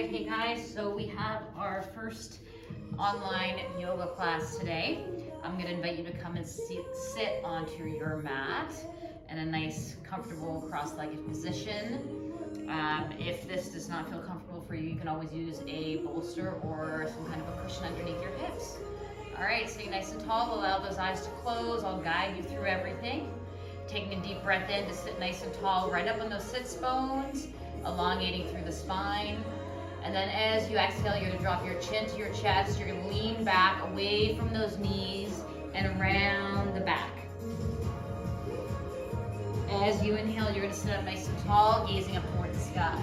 right, hey guys, so we have our first online yoga class today. I'm going to invite you to come and sit onto your mat in a nice, comfortable, cross-legged position. If this does not feel comfortable for you, you can always use a bolster or some kind of a cushion underneath your hips. All right, stay nice and tall. Allow those eyes to close. I'll guide you through everything. Taking a deep breath in to sit nice and tall, right up on those sits bones, elongating through the spine. And then as you exhale, you're gonna drop your chin to your chest. You're gonna lean back away from those knees and around the back. As you inhale, you're gonna sit up nice and tall, gazing up toward the sky.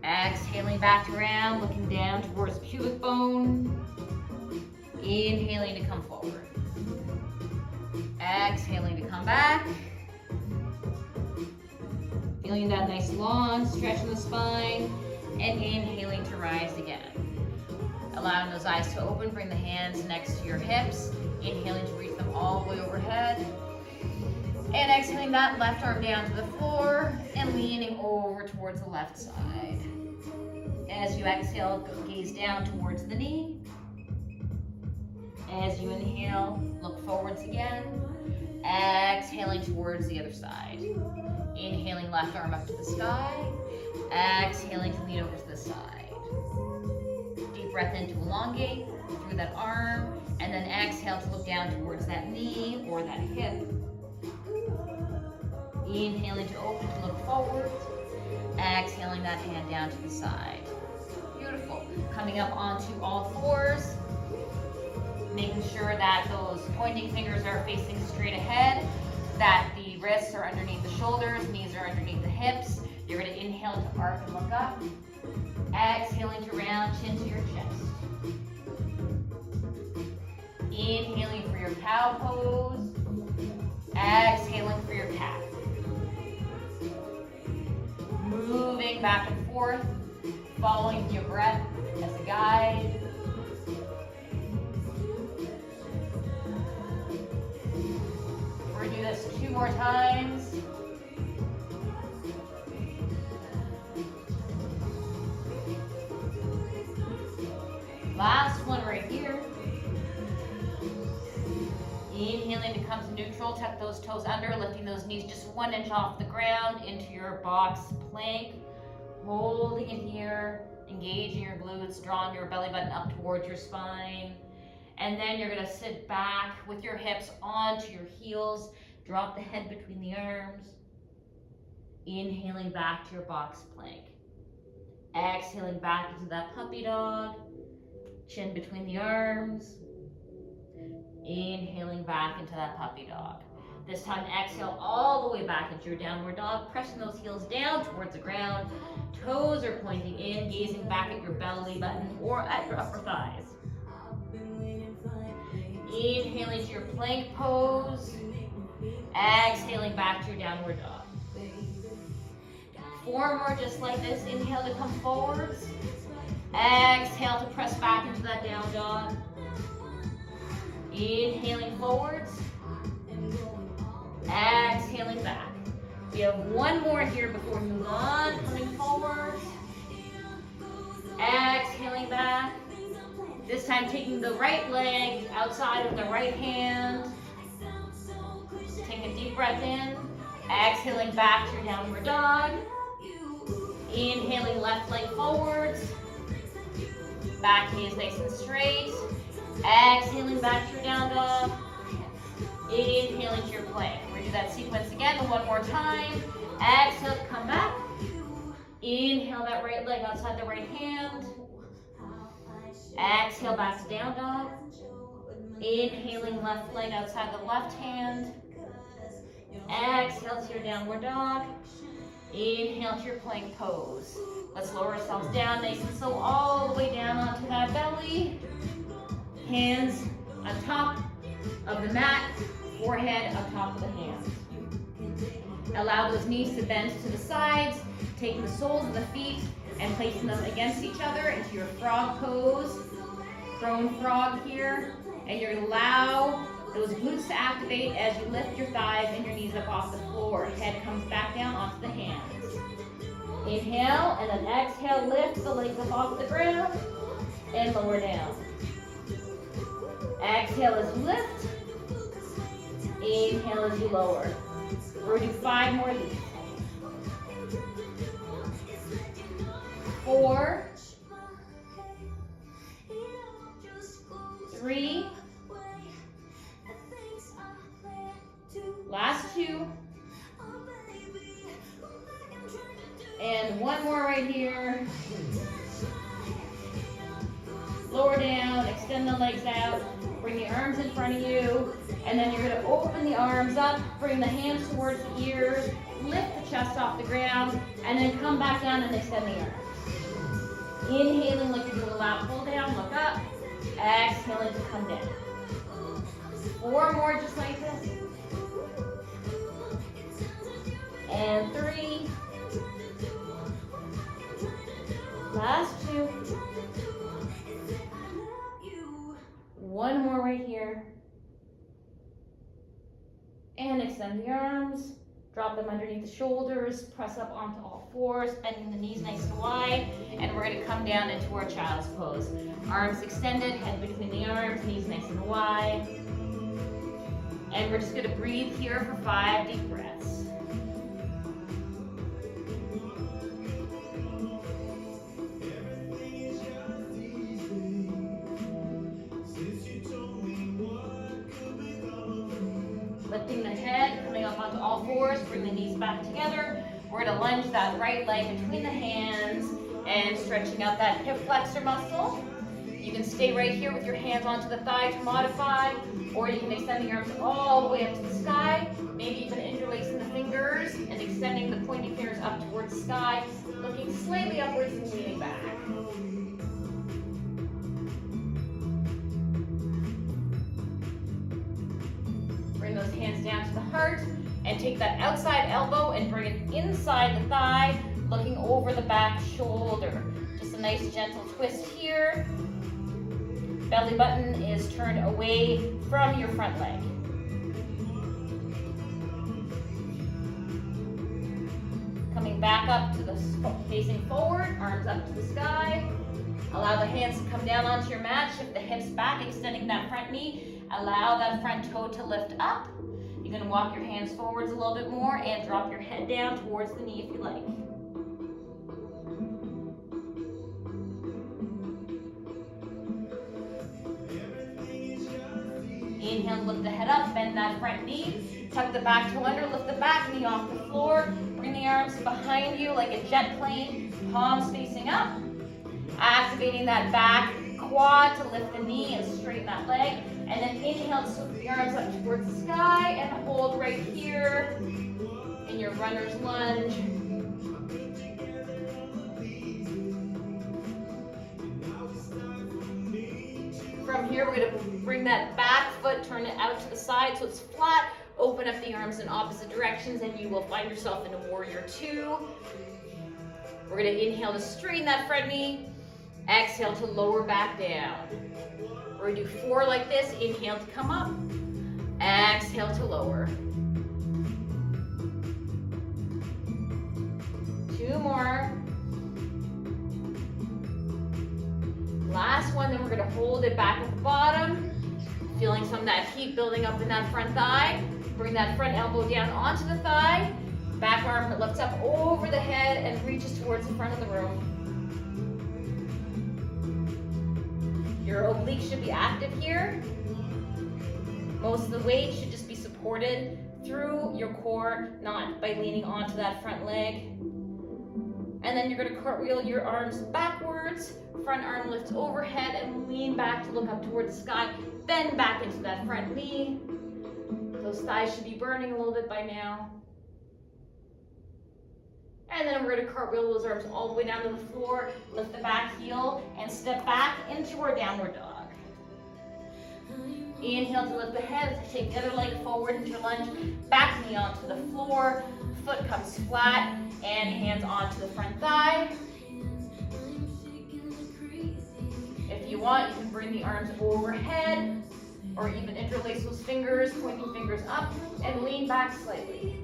Exhaling back around, looking down towards pubic bone. Inhaling to come forward. Exhaling to come back. Feeling that nice long stretch in the spine. And inhaling to rise again. Allowing those eyes to open, bring the hands next to your hips. Inhaling to reach them all the way overhead. And exhaling that left arm down to the floor and leaning over towards the left side. As you exhale, gaze down towards the knee. As you inhale, look forwards again. Exhaling towards the other side. Inhaling left arm up to the sky. Exhaling to lean over to the side. Deep breath in to elongate through that arm, and then exhale to look down towards that knee or that hip. Inhaling to open to look forward. Exhaling that hand down to the side. Beautiful. Coming up onto all fours. Making sure that those pointing fingers are facing straight ahead, that the wrists are underneath the shoulders, knees are underneath the hips. You're going to inhale to arc and look up. Exhaling to round chin to your chest. Inhaling for your cow pose. Exhaling for your cat. Moving back and forth, following your breath as a guide. We're going to do this 2 more times. Last one right here. Inhaling to come to neutral, tuck those toes under, lifting those knees just 1 inch off the ground into your box plank. Holding it here, engaging your glutes, drawing your belly button up towards your spine. And then you're gonna sit back with your hips onto your heels, drop the head between the arms. Inhaling back to your box plank. Exhaling back into that puppy dog. Chin between the arms. Inhaling back into that puppy dog. This time exhale all the way back into your downward dog, pressing those heels down towards the ground. Toes are pointing in, gazing back at your belly button or at your upper thighs. Inhaling to your plank pose. Exhaling back to your downward dog. 4 more just like this. Inhale to come forwards. Exhale to press back into that down dog. Inhaling forwards. Exhaling back. We have 1 more here before we move on. Coming forward. Exhaling back. This time taking the right leg outside of the right hand. Take a deep breath in. Exhaling back to your downward dog. Inhaling left leg forwards. Back knee is nice and straight. Exhaling back to your down dog. Inhaling to your plank. We're going to do that sequence again 1 more time. Exhale, come back. Inhale that right leg outside the right hand. Exhale back to down dog. Inhaling left leg outside the left hand. Exhale to your downward dog. Inhale to your plank pose. Let's lower ourselves down nice and slow all the way down onto that belly. Hands on top of the mat, forehead on top of the hands. Allow those knees to bend to the sides, taking the soles of the feet and placing them against each other into your frog pose. Prone frog here. And you're going to allow those glutes to activate as you lift your thighs and your knees up off the floor. Head comes back down onto the hands. Inhale, and then exhale, lift the legs up off the ground, and lower down. Exhale as you lift. Inhale as you lower. We're gonna do 5 more of these. 4, 3, last 2, and 1 more right here. Lower down, extend the legs out, bring the arms in front of you, and then you're going to open the arms up, bring the hands towards the ears, lift the chest off the ground, and then come back down and extend the arms. Inhaling like you're doing a lat pull down, look up. Exhaling to come down. 4 more just like this. And 3. Last 2. 1 more right here. And extend the arms. Drop them underneath the shoulders. Press up onto all 4s, bending the knees nice and wide. And we're going to come down into our child's pose. Arms extended, head between the arms, knees nice and wide. And we're just going to breathe here for 5 deep breaths. Lifting the head, coming up onto all 4s, bring the knees back together. We're going to lunge that right leg between the hands and stretching out that hip flexor muscle. You can stay right here with your hands onto the thigh to modify, or you can extend the arms all the way up to the sky, maybe even interlacing the fingers and extending the pointing fingers up towards the sky, looking slightly upwards and leaning back. Bring those hands down to the heart and take that outside elbow and bring it inside the thigh, looking over the back shoulder. Just a nice gentle twist here. Belly button is turned away from your front leg. Coming back up to the facing forward, arms up to the sky. Allow the hands to come down onto your mat, shift the hips back, extending that front knee. Allow that front toe to lift up. You're going to walk your hands forwards a little bit more and drop your head down towards the knee if you like. Inhale, lift the head up, bend that front knee, tuck the back toe under, lift the back knee off the floor, bring the arms behind you like a jet plane, palms facing up, activating that back quad to lift the knee and straighten that leg, and then inhale to sweep the arms up towards the sky and hold right here in your runner's lunge. From here, we're going to bring that back foot, turn it out to the side so it's flat. Open up the arms in opposite directions and you will find yourself in a warrior 2. We're going to inhale to straighten that front knee. Exhale to lower back down. We're going to do 4 like this. Inhale to come up. Exhale to lower. 2 more. Last one, then we're going to hold it back at the bottom. Feeling some of that heat building up in that front thigh. Bring that front elbow down onto the thigh. Back arm lifts up over the head and reaches towards the front of the room. Your obliques should be active here. Most of the weight should just be supported through your core, not by leaning onto that front leg. And then you're going to cartwheel your arms backwards. Front arm lifts overhead and lean back to look up towards the sky. Bend back into that front knee. Those thighs should be burning a little bit by now. And then we're going to cartwheel those arms all the way down to the floor. Lift the back heel and step back into our downward dog. Inhale to lift the head. Take the other leg forward into lunge. Back knee onto the floor. Foot comes flat and hands onto the front thigh. If you want, you can bring the arms overhead or even interlace those fingers, pointing fingers up, and lean back slightly.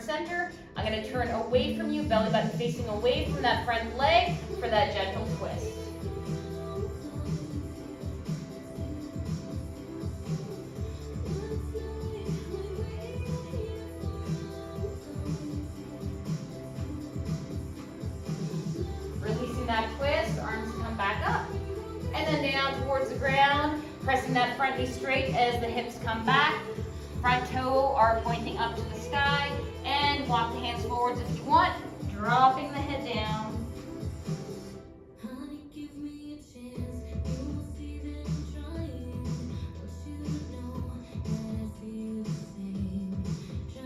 center. I'm gonna turn away from you, belly button facing away from that front leg for that gentle twist. Releasing that twist, arms come back up. And then down towards the ground, pressing that front knee straight as the hips come back. Front toe are pointing up to the sky, and walk the hands forwards if you want, dropping the head down.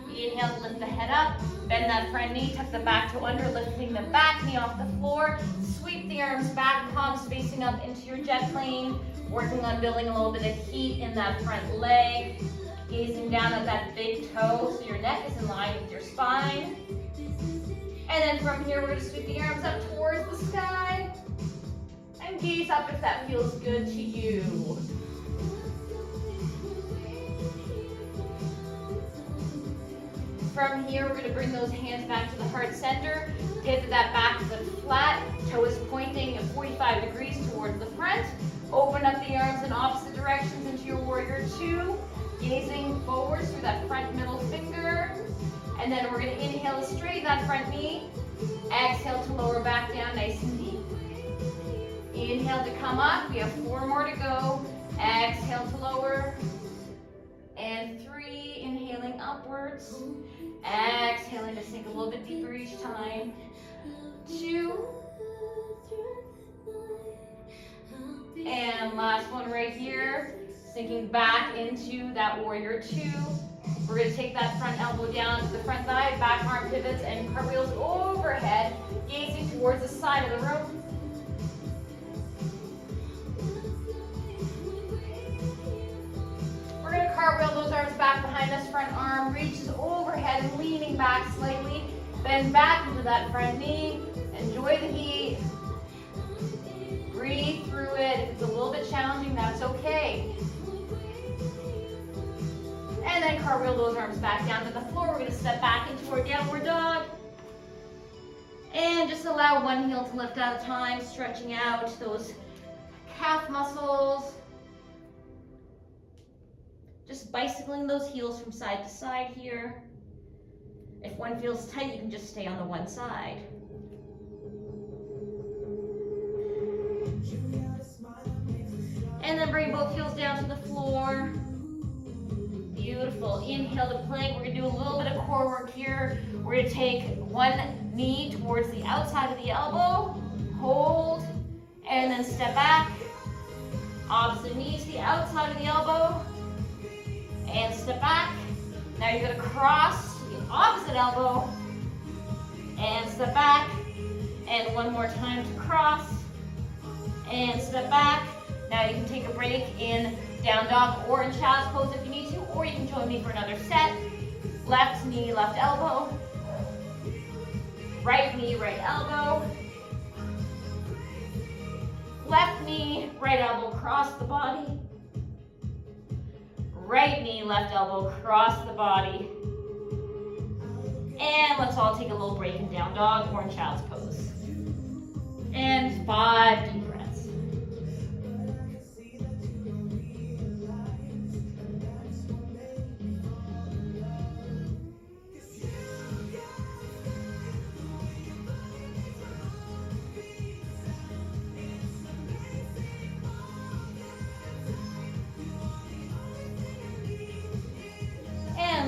Inhale to lift the head up, bend that front knee, tuck the back toe under, lifting the back knee off the floor. Sweep the arms back, palms facing up into your jet plane, working on building a little bit of heat in that front leg. Gazing down at that big toe so your neck is in line with your spine. And then from here, we're going to sweep the arms up towards the sky. And gaze up if that feels good to you. From here, we're going to bring those hands back to the heart center. Pivot that back foot flat. Toe is pointing at 45 degrees towards the front. Open up the arms in opposite directions into your warrior two. Gazing forwards through that front middle finger. And then we're going to inhale to straighten that front knee. Exhale to lower back down nice and deep. Inhale to come up. We have 4 more to go. Exhale to lower. And 3, inhaling upwards. Exhaling to sink a little bit deeper each time. 2. And last one right here. Sinking back into that warrior two. We're going to take that front elbow down to the front thigh, back arm pivots and cartwheels overhead, gazing towards the side of the room. We're going to cartwheel those arms back behind us, front arm reaches overhead and leaning back slightly. Bend back into that front knee. Enjoy the heat. Breathe through it. If it's a little bit challenging, that's okay. And then cartwheel those arms back down to the floor. We're going to step back into our downward dog. And just allow one heel to lift at a time, stretching out those calf muscles. Just bicycling those heels from side to side here. If one feels tight, you can just stay on the one side. And then bring both heels down to the floor. Beautiful. Inhale to plank. We're going to do a little bit of core work here. We're going to take one knee towards the outside of the elbow. Hold. And then step back. Opposite knee to the outside of the elbow. And step back. Now you're going to cross to the opposite elbow. And step back. And one more time to cross. And step back. Now you can take a break in down dog or in child's pose if you need to, or you can join me for another set. Left knee, left elbow. Right knee, right elbow. Left knee, right elbow, cross the body. Right knee, left elbow, cross the body. And let's all take a little break in down dog or in child's pose. And 5 deep breaths.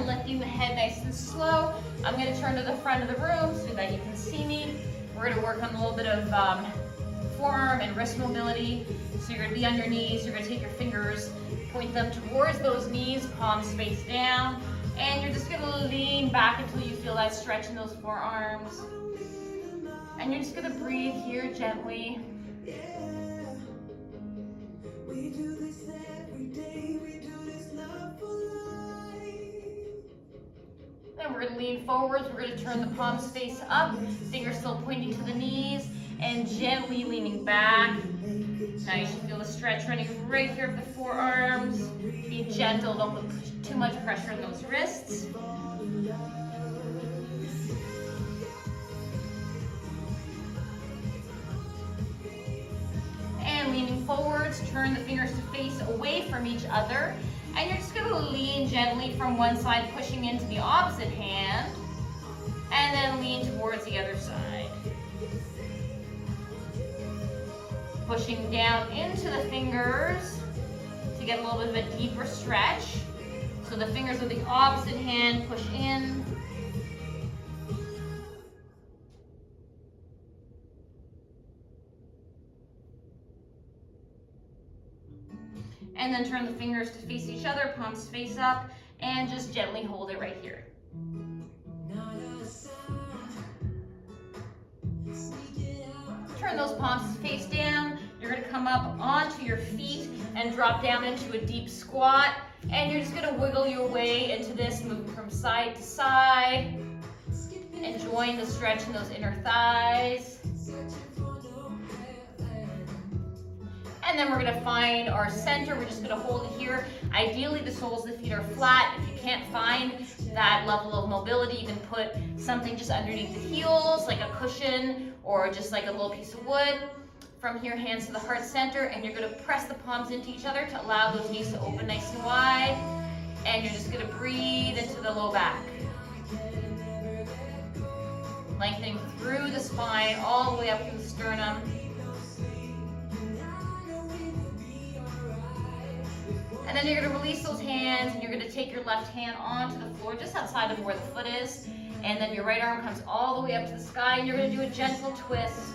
Lifting the head nice and slow. I'm going to turn to the front of the room so that you can see me. We're going to work on a little bit of forearm and wrist mobility. So you're going to be on your knees. You're going to take your fingers, point them towards those knees, palms face down. And you're just going to lean back until you feel that stretch in those forearms. And you're just going to breathe here gently. We do this every day. We do this love for life. Then we're going to lean forwards. We're going to turn the palms face up. Fingers still pointing to the knees. And gently leaning back. Now you should feel the stretch running right here of the forearms. Be gentle. Don't put too much pressure on those wrists. turn the fingers to face away from each other. And you're just gonna lean gently from one side, pushing into the opposite hand, and then lean towards the other side. Pushing down into the fingers to get a little bit of a deeper stretch. So the fingers of the opposite hand push in. And then turn the fingers to face each other, palms face up, and just gently hold it right here. Turn those palms face down. You're gonna come up onto your feet and drop down into a deep squat. And you're just gonna wiggle your way into this, moving from side to side. Enjoying the stretch in those inner thighs. And then we're gonna find our center. We're just gonna hold it here. Ideally, the soles of the feet are flat. If you can't find that level of mobility, you can put something just underneath the heels, like a cushion or just like a little piece of wood. From here, hands to the heart center, and you're gonna press the palms into each other to allow those knees to open nice and wide. And you're just gonna breathe into the low back. Lengthening through the spine, all the way up through the sternum. And then you're gonna release those hands, and you're gonna take your left hand onto the floor, just outside of where the foot is. And then your right arm comes all the way up to the sky, and you're gonna do a gentle twist.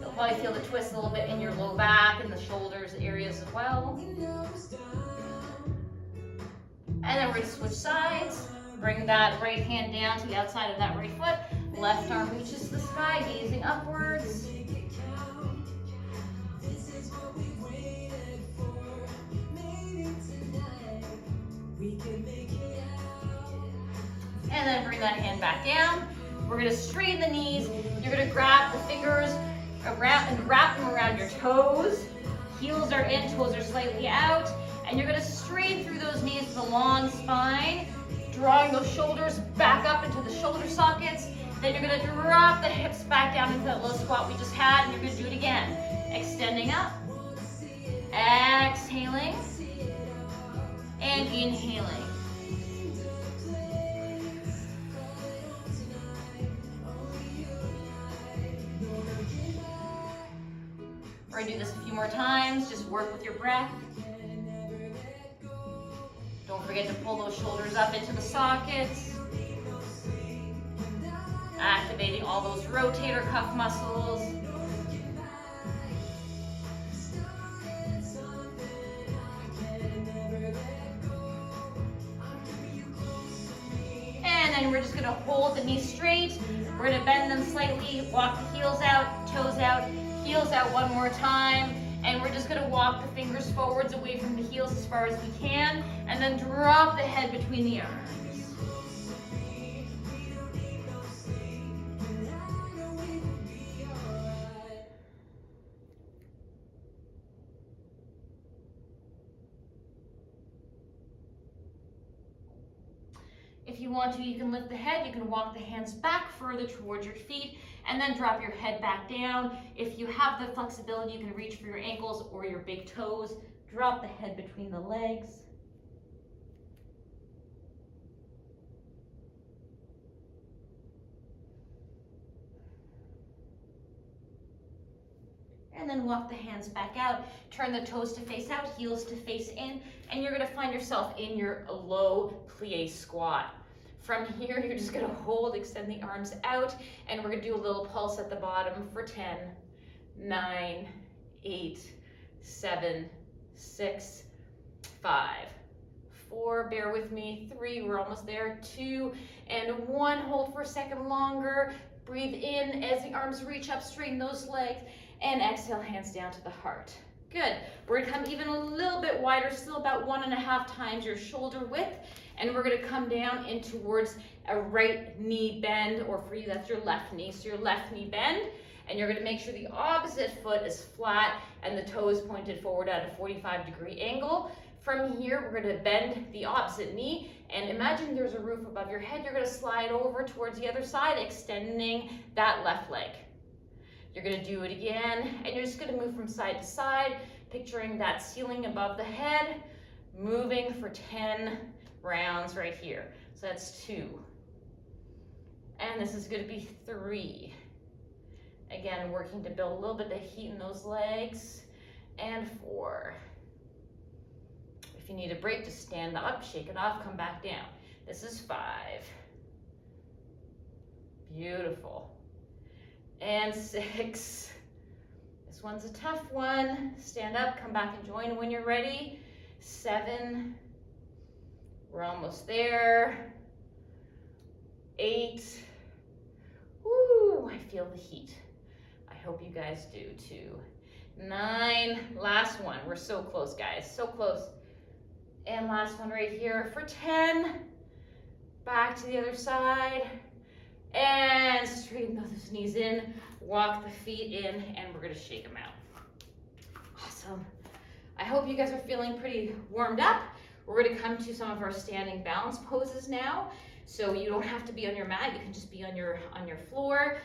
You'll probably feel the twist a little bit in your low back and the shoulders areas as well. And then we're gonna switch sides. Bring that right hand down to the outside of that right foot. Left arm reaches the sky, gazing upwards. And then bring that hand back down. We're gonna straighten the knees. You're gonna grab the fingers around and wrap them around your toes. Heels are in, toes are slightly out. And you're gonna straighten through those knees with a long spine, drawing those shoulders back up into the shoulder sockets. Then you're gonna drop the hips back down into that low squat we just had, and you're gonna do it again. Extending up, exhaling, and inhaling. We're gonna do this a few more times. Just work with your breath. Don't forget to pull those shoulders up into the sockets. Activating all those rotator cuff muscles. And then we're just gonna hold the knees straight. We're gonna bend them slightly, walk the heels out, toes out, heels out one more time. And we're just gonna walk the fingers forwards away from the heels as far as we can, and then drop the head between the arms. If you want to, you can lift the head, you can walk the hands back further towards your feet, and then drop your head back down. If you have the flexibility, you can reach for your ankles or your big toes. Drop the head between the legs. And then walk the hands back out. Turn the toes to face out, heels to face in, and you're gonna find yourself in your low plie squat. From here, you're just gonna hold, extend the arms out, and we're gonna do a little pulse at the bottom for 10, 9, 8, 7, 6, 5, 4, bear with me, 3, we're almost there, 2, and 1, hold for a second longer. Breathe in as the arms reach up, straighten those legs, and exhale, hands down to the heart. Good. We're gonna come even a little bit wider, still about 1.5 times your shoulder width, and we're gonna come down in towards a right knee bend, or for you, that's your left knee. So your left knee bend, and you're gonna make sure the opposite foot is flat and the toe is pointed forward at a 45-degree angle. From here, we're gonna bend the opposite knee, and imagine there's a roof above your head. You're gonna slide over towards the other side, extending that left leg. You're gonna do it again, and you're just gonna move from side to side, picturing that ceiling above the head, moving for 10 rounds right here. So that's 2. And this is gonna be 3. Again, working to build a little bit of heat in those legs. And 4. If you need a break, just stand up, shake it off, come back down. This is 5. Beautiful. And 6. This one's a tough one. Stand up, come back and join when you're ready. 7. We're almost there. 8. Woo, I feel the heat. I hope you guys do too. 9, last one. We're so close, guys, so close. And last one right here for 10. Back to the other side. And straighten those knees in, walk the feet in, and we're gonna shake them out. Awesome. I hope you guys are feeling pretty warmed up. We're gonna come to some of our standing balance poses now. So you don't have to be on your mat, you can just be on your floor.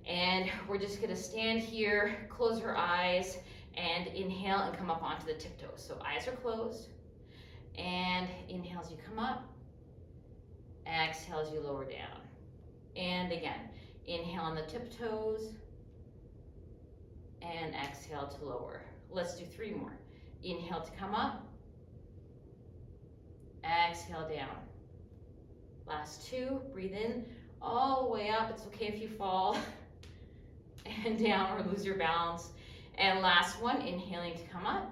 And we're just gonna stand here, close your eyes, and inhale and come up onto the tiptoes. So eyes are closed, and inhale as you come up, exhale as you lower down. And again, inhale on the tiptoes, and exhale to lower. Let's do 3 more. Inhale to come up, exhale down. Last 2, breathe in all the way up. It's okay if you fall, and down or lose your balance. And last one, inhaling to come up.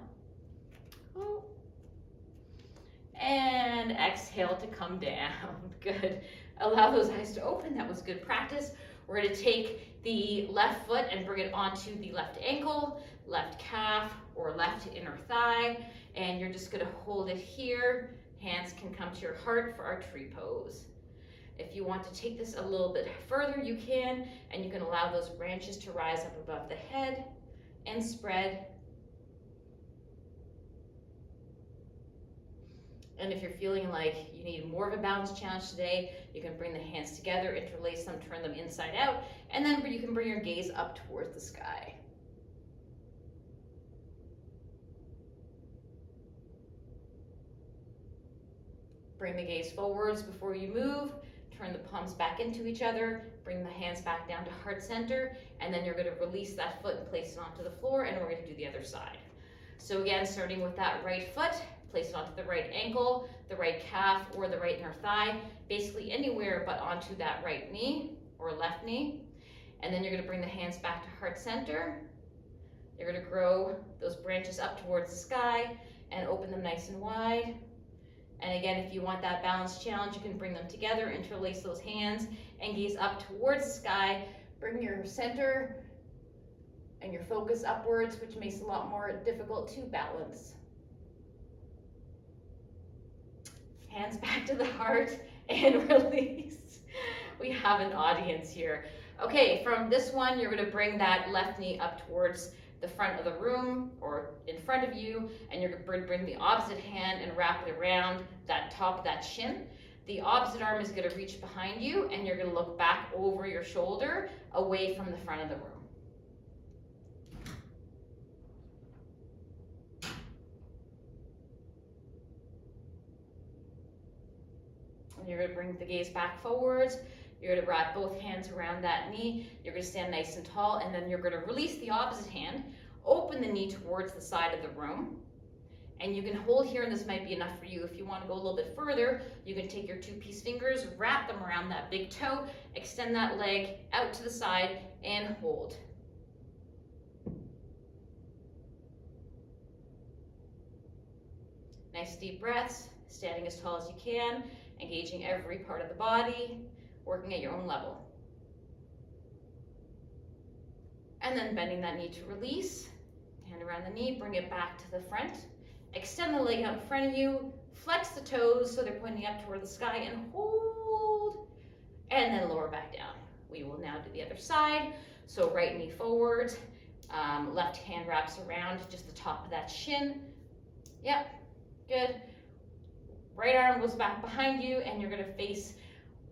And exhale to come down. Good. Allow those eyes to open. That was good practice. We're going to take the left foot and bring it onto the left ankle, left calf, or left inner thigh. And you're just going to hold it here. Hands can come to your heart for our tree pose. If you want to take this a little bit further, you can, and you can allow those branches to rise up above the head and spread. And if you're feeling like you need more of a balance challenge today, you can bring the hands together, interlace them, turn them inside out, and then you can bring your gaze up towards the sky. Bring the gaze forwards before you move. Turn the palms back into each other, bring the hands back down to heart center, and then you're going to release that foot and place it onto the floor, and we're going to do the other side. So again, starting with that right foot, place it onto the right ankle, the right calf, or the right inner thigh, basically anywhere but onto that right knee or left knee. And then you're going to bring the hands back to heart center. You're going to grow those branches up towards the sky and open them nice and wide. And again, if you want that balance challenge, you can bring them together, interlace those hands, and gaze up towards the sky. Bring your center and your focus upwards, which makes it a lot more difficult to balance. Hands back to the heart and release. We have an audience here. Okay, from this one, you're going to bring that left knee up towards the front of the room or in front of you, and you're going to bring the opposite hand and wrap it around that top of that shin. The opposite arm is going to reach behind you, and you're going to look back over your shoulder away from the front of the room. And you're going to bring the gaze back forwards. You're going to wrap both hands around that knee. You're going to stand nice and tall, and then you're going to release the opposite hand, open the knee towards the side of the room, and you can hold here, and this might be enough for you. If you want to go a little bit further, you can take your 2-piece fingers, wrap them around that big toe, extend that leg out to the side, and hold. Nice deep breaths, standing as tall as you can, engaging every part of the body, working at your own level. And then bending that knee to release, hand around the knee, bring it back to the front, extend the leg out in front of you, flex the toes so they're pointing up toward the sky, and hold, and then lower back down. We will now do the other side. So right knee forward, left hand wraps around just the top of that shin. Yep, good. Right arm goes back behind you, and you're gonna face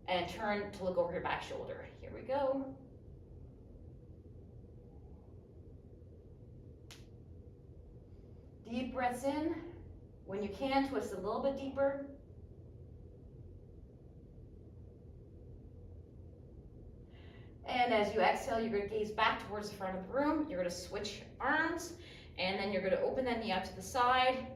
and turn to look over your back shoulder. Here we go. Deep breaths in. When you can, twist a little bit deeper. And as you exhale, you're going to gaze back towards the front of the room. You're going to switch arms, and then you're going to open that knee out to the side.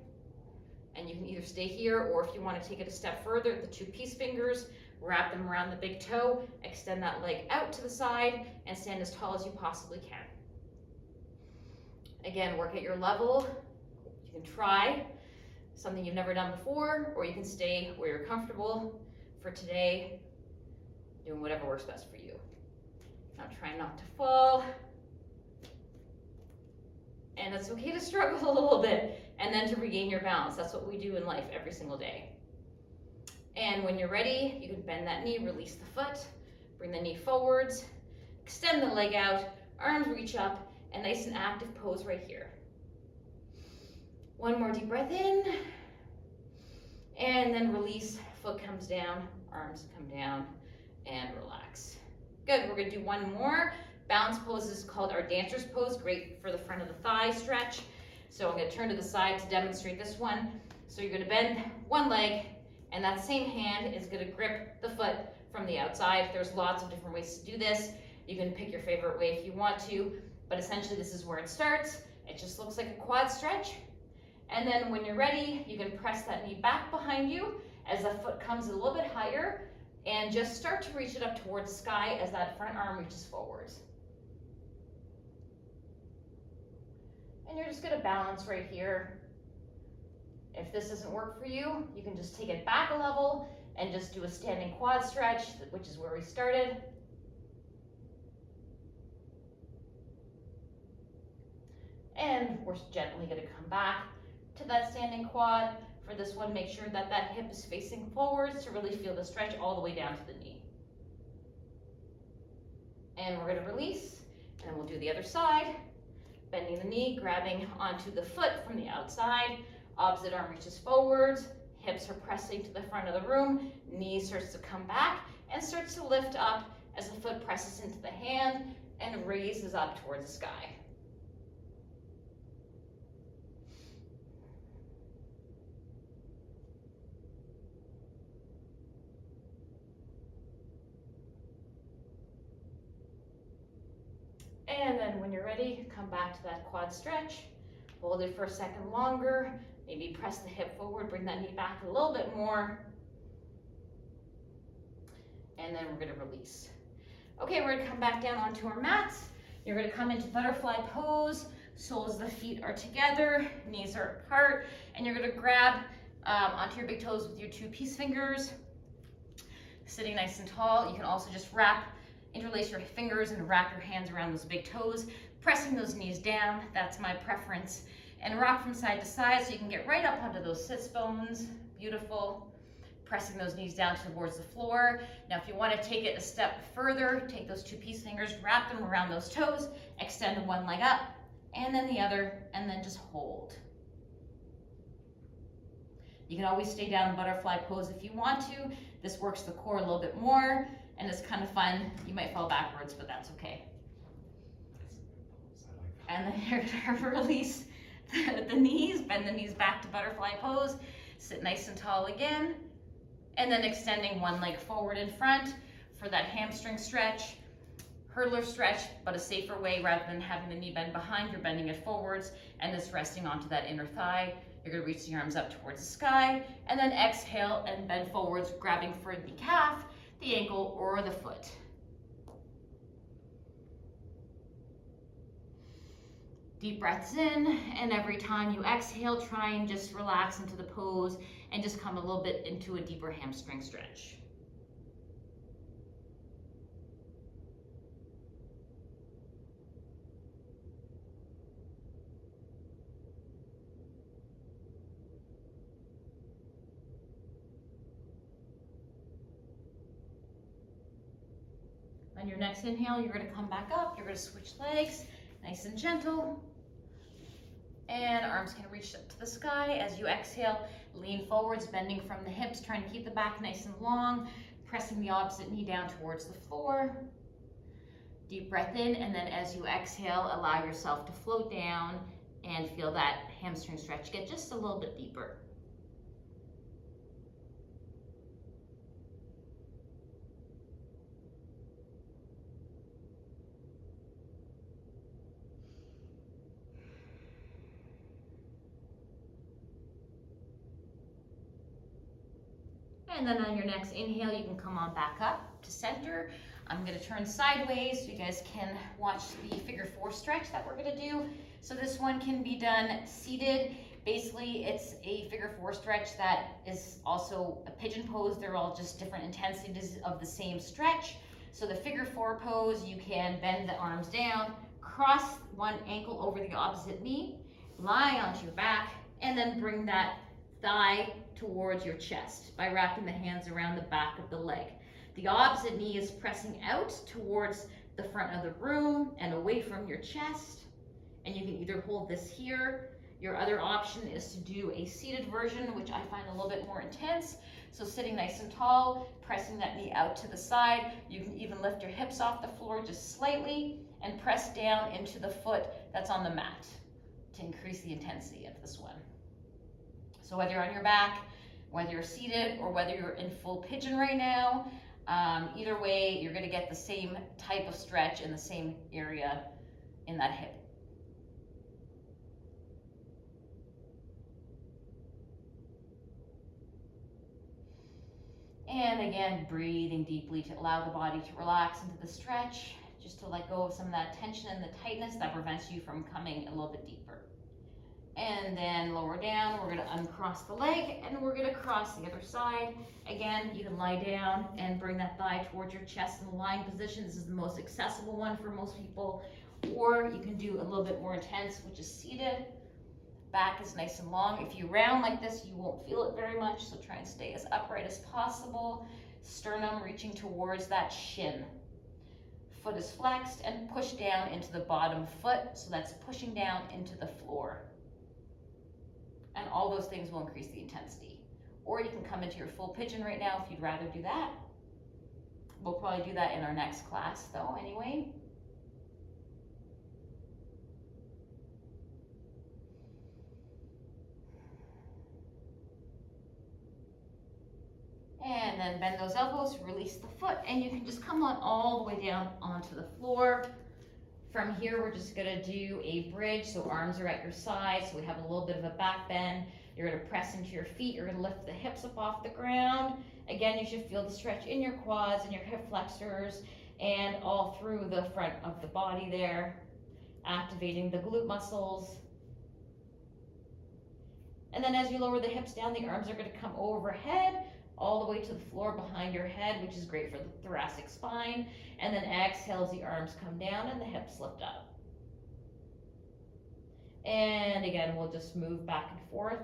And you can either stay here, or if you want to take it a step further, the two peace fingers, wrap them around the big toe, extend that leg out to the side, and stand as tall as you possibly can. Again, work at your level. You can try something you've never done before, or you can stay where you're comfortable for today, doing whatever works best for you. Now try not to fall. And it's okay to struggle a little bit, and then to regain your balance. That's what we do in life every single day. And when you're ready, you can bend that knee, release the foot, bring the knee forwards, extend the leg out, arms reach up, and nice and active pose right here. One more deep breath in, and then release, foot comes down, arms come down, and relax. Good, we're gonna do one more. Balance pose is called our dancer's pose, great for the front of the thigh stretch. So I'm gonna turn to the side to demonstrate this one. So you're gonna bend one leg, and that same hand is gonna grip the foot from the outside. There's lots of different ways to do this. You can pick your favorite way if you want to, but essentially this is where it starts. It just looks like a quad stretch. And then when you're ready, you can press that knee back behind you as the foot comes a little bit higher, and just start to reach it up towards the sky as that front arm reaches forwards. And you're just gonna balance right here. If this doesn't work for you, you can just take it back a level and just do a standing quad stretch, which is where we started. And we're gently gonna come back to that standing quad. For this one, make sure that that hip is facing forwards to really feel the stretch all the way down to the knee. And we're gonna release, and then we'll do the other side. Bending the knee, grabbing onto the foot from the outside, opposite arm reaches forwards, hips are pressing to the front of the room, knee starts to come back and starts to lift up as the foot presses into the hand and raises up towards the sky. And then when you're ready, come back to that quad stretch. Hold it for a second longer. Maybe press the hip forward, bring that knee back a little bit more. And then we're gonna release. Okay, we're gonna come back down onto our mats. You're gonna come into butterfly pose. Soles of the feet are together, knees are apart, and you're gonna grab onto your big toes with your two peace fingers. Sitting nice and tall. You can also just interlace your fingers and wrap your hands around those big toes, pressing those knees down. That's my preference. And rock from side to side so you can get right up onto those sits bones. Beautiful. Pressing those knees down towards the floor. Now, if you want to take it a step further, take those two peace fingers, wrap them around those toes, extend one leg up, and then the other, and then just hold. You can always stay down in butterfly pose if you want to. This works the core a little bit more, and it's kind of fun. You might fall backwards, but that's okay. And then you're gonna release the knees, bend the knees back to butterfly pose, sit nice and tall again, and then extending one leg forward in front for that hamstring stretch, hurdler stretch, but a safer way. Rather than having the knee bend behind, you're bending it forwards and just resting onto that inner thigh. You're gonna reach the arms up towards the sky, and then exhale and bend forwards, grabbing for the calf, the ankle, or the foot. Deep breaths in, and every time you exhale, try and just relax into the pose and just come a little bit into a deeper hamstring stretch. On your next inhale, you're going to come back up. You're going to switch legs, nice and gentle. And arms can reach up to the sky. As you exhale, lean forwards, bending from the hips, trying to keep the back nice and long, pressing the opposite knee down towards the floor. Deep breath in, and then as you exhale, allow yourself to float down and feel that hamstring stretch get just a little bit deeper. And then on your next inhale, you can come on back up to center. I'm gonna turn sideways so you guys can watch the figure 4 stretch that we're gonna do. So this one can be done seated. Basically, it's a figure 4 stretch that is also a pigeon pose. They're all just different intensities of the same stretch. So the figure 4 pose, you can bend the arms down, cross one ankle over the opposite knee, lie onto your back, and then bring that thigh towards your chest by wrapping the hands around the back of the leg. The opposite knee is pressing out towards the front of the room and away from your chest. And you can either hold this here. Your other option is to do a seated version, which I find a little bit more intense. So sitting nice and tall, pressing that knee out to the side. You can even lift your hips off the floor just slightly and press down into the foot that's on the mat to increase the intensity of this one. So whether you're on your back, whether you're seated, or whether you're in full pigeon right now, either way, you're gonna get the same type of stretch in the same area in that hip. And again, breathing deeply to allow the body to relax into the stretch, just to let go of some of that tension and the tightness that prevents you from coming a little bit deeper. And then lower down, we're gonna uncross the leg and we're gonna cross the other side. Again, you can lie down and bring that thigh towards your chest in the lying position. This is the most accessible one for most people. Or you can do a little bit more intense, which is seated. Back is nice and long. If you round like this, you won't feel it very much, so try and stay as upright as possible. Sternum reaching towards that shin. Foot is flexed and push down into the bottom foot, so that's pushing down into the floor. And all those things will increase the intensity. Or you can come into your full pigeon right now if you'd rather do that. We'll probably do that in our next class though anyway. And then bend those elbows, release the foot, and you can just come on all the way down onto the floor. From here, we're just gonna do a bridge, so arms are at your sides, so we have a little bit of a back bend. You're gonna press into your feet, you're gonna lift the hips up off the ground. Again, you should feel the stretch in your quads and your hip flexors and all through the front of the body there, activating the glute muscles. And then as you lower the hips down, the arms are gonna come overhead, all the way to the floor behind your head, which is great for the thoracic spine. And then exhale as the arms come down and the hips lift up. And again, we'll just move back and forth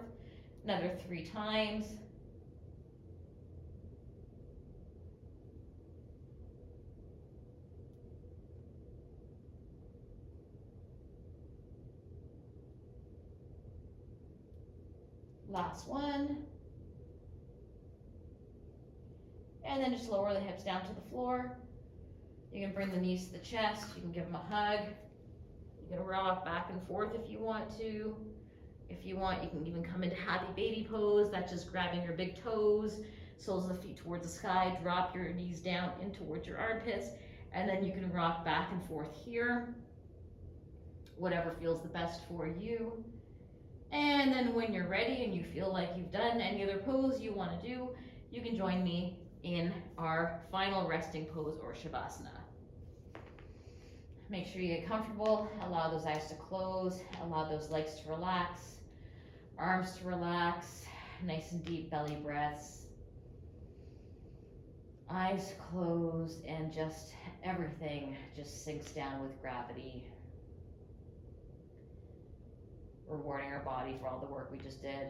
another 3 times. Last one. And then just lower the hips down to the floor. You can bring the knees to the chest. You can give them a hug. You can rock back and forth if you want to. If you want, you can even come into happy baby pose. That's just grabbing your big toes, soles of the feet towards the sky. Drop your knees down in towards your armpits. And then you can rock back and forth here. Whatever feels the best for you. And then when you're ready and you feel like you've done any other pose you want to do, you can join me in our final resting pose or Shavasana. Make sure you get comfortable, allow those eyes to close, allow those legs to relax, arms to relax, nice and deep belly breaths. Eyes closed and just everything just sinks down with gravity. Rewarding our body for all the work we just did.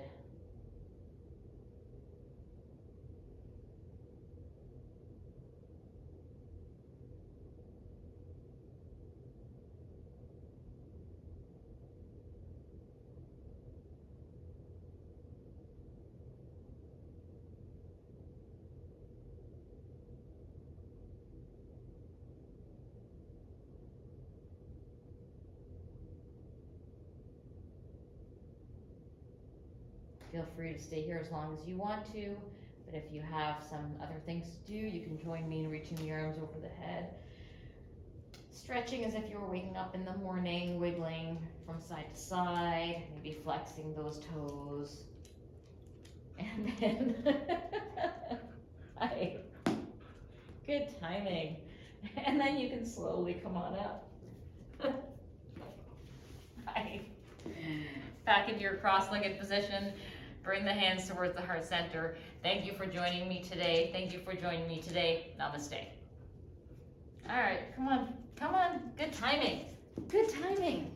feel free to stay here as long as you want to. But if you have some other things to do, you can join me in reaching the arms over the head. Stretching as if you were waking up in the morning, wiggling from side to side, maybe flexing those toes. And then, hi, good timing. And then you can slowly come on up. Hi. Back into your cross-legged position. Bring the hands towards the heart center. Thank you for joining me today. Thank you for joining me today. Namaste. All right, come on, come on. Good timing. Good timing.